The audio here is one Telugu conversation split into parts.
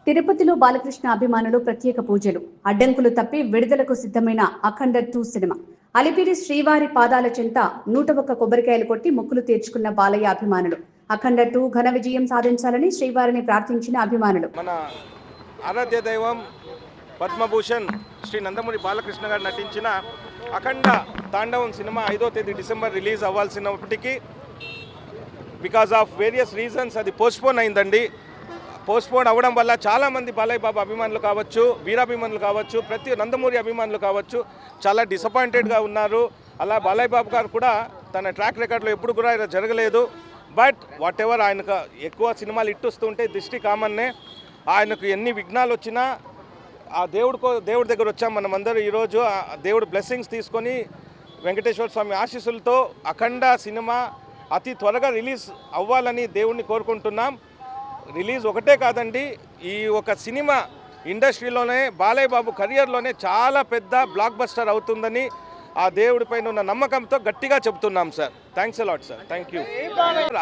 తిరుపతిలో బాలకృష్ణ అభిమానులు ప్రత్యేక పూజలు, అడ్డంకులు తప్పి విడుదలకు సిద్ధమైన అఖండ 2 సినిమా. అలిపిరి శ్రీవారి పాదాల చెంత 101 కొబ్బరికాయలు కొట్టి మొక్కులు తీర్చుకున్న బాలయ్య అభిమానులు. అఖండ 2 ఘన విజయం సాధించాలని శ్రీవారిని ప్రార్థించిన అభిమానులు. మన ఆరాధ్య దైవం పద్మభూషణ్ శ్రీ నందమూరి బాలకృష్ణ గారు నటించిన అఖండ తాండవం సినిమా 5వ తేదీ డిసెంబర్ రిలీజ్ అవ్వాల్సినప్పటికీ బికాజ్ ఆఫ్ వేరియస్ రీజన్స్ అది పోస్ట్పోన్ అయిందండి. పోస్ట్పోన్ అవ్వడం వల్ల చాలామంది బాలయ్య బాబు అభిమానులు కావచ్చు, వీరాభిమానులు కావచ్చు, ప్రతి నందమూరి అభిమానులు కావచ్చు చాలా డిసప్పాయింటెడ్గా ఉన్నారు. అలా బాలయ్య బాబు గారు కూడా తన ట్రాక్ రికార్డులో ఎప్పుడు కూడా ఇలా జరగలేదు. బట్ వాట్ ఎవర్, ఆయనకు ఎక్కువ సినిమాలు ఇట్టొస్తుంటే దృష్టి కామన్నే. ఆయనకు ఎన్ని విఘ్నాలు వచ్చినా ఆ దేవుడి దగ్గర వచ్చాం మనమందరూ ఈరోజు. దేవుడు బ్లెస్సింగ్స్ తీసుకొని వెంకటేశ్వర స్వామి ఆశీస్సులతో అఖండ సినిమా అతి త్వరగా రిలీజ్ అవ్వాలని దేవుణ్ణి కోరుకుంటున్నాం. రిలీజ్ ఒకటే కాదండి, ఈ ఒక సినిమా ఇండస్ట్రీలోనే బాలయ్య బాబు కెరియర్లోనే చాలా పెద్ద బ్లాక్ బస్టర్ అవుతుందని ఆ దేవుడిపైన ఉన్న నమ్మకంతో గట్టిగా చెప్తున్నాం sir. Thanks a lot sir, thank you.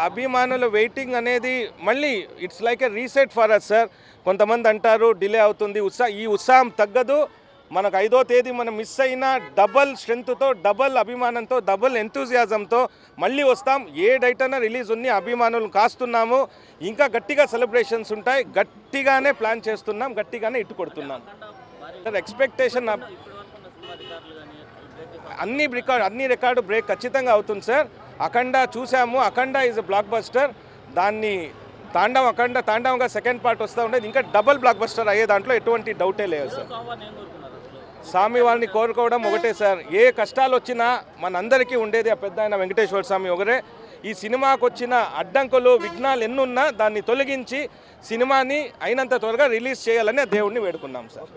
అభిమానుల వెయిటింగ్ అనేది మళ్ళీ it's like a reset for us sir. కొంతమంది అంటారు డిలే అవుతుంది, ఈ ఉత్సాహం తగ్గదు. మనకు 5వ తేదీ మనం మిస్ అయినా డబల్ స్ట్రెంగ్త్తో, డబల్ అభిమానంతో, డబల్ ఎంతూజియాజంతో మళ్ళీ వస్తాం. ఏ డేట్ అయినా రిలీజ్ ఉంది, అభిమానులు కాస్తున్నాము. ఇంకా గట్టిగా సెలబ్రేషన్స్ ఉంటాయి. గట్టిగానే ప్లాన్ చేస్తున్నాం, గట్టిగానే ఇట్టు కొడుతున్నాం సార్. ఎక్స్పెక్టేషన్ అన్ని రికార్డు బ్రేక్ ఖచ్చితంగా అవుతుంది సార్. అఖండ చూసాము, అఖండ ఈజ్ ఎ బ్లాక్ బస్టర్. దాన్ని తాండవంగా సెకండ్ పార్ట్ వస్తూ ఉండేది, ఇంకా డబల్ బ్లాక్ బస్టర్ అయ్యే దాంట్లో ఎటువంటి డౌటే లేదు సార్. స్వామి వారిని కోరుకోవడం ఒకటే సార్. ఏ కష్టాలు వచ్చినా మనందరికీ ఉండేది ఆ పెద్ద ఆయన వెంకటేశ్వర స్వామి ఒకరే. ఈ సినిమాకు వచ్చిన అడ్డంకులు, విఘ్నాలు ఎన్నున్నా దాన్ని తొలగించి సినిమాని అయినంత త్వరగా రిలీజ్ చేయాలని దేవుడిని వేడుకున్నాం సార్.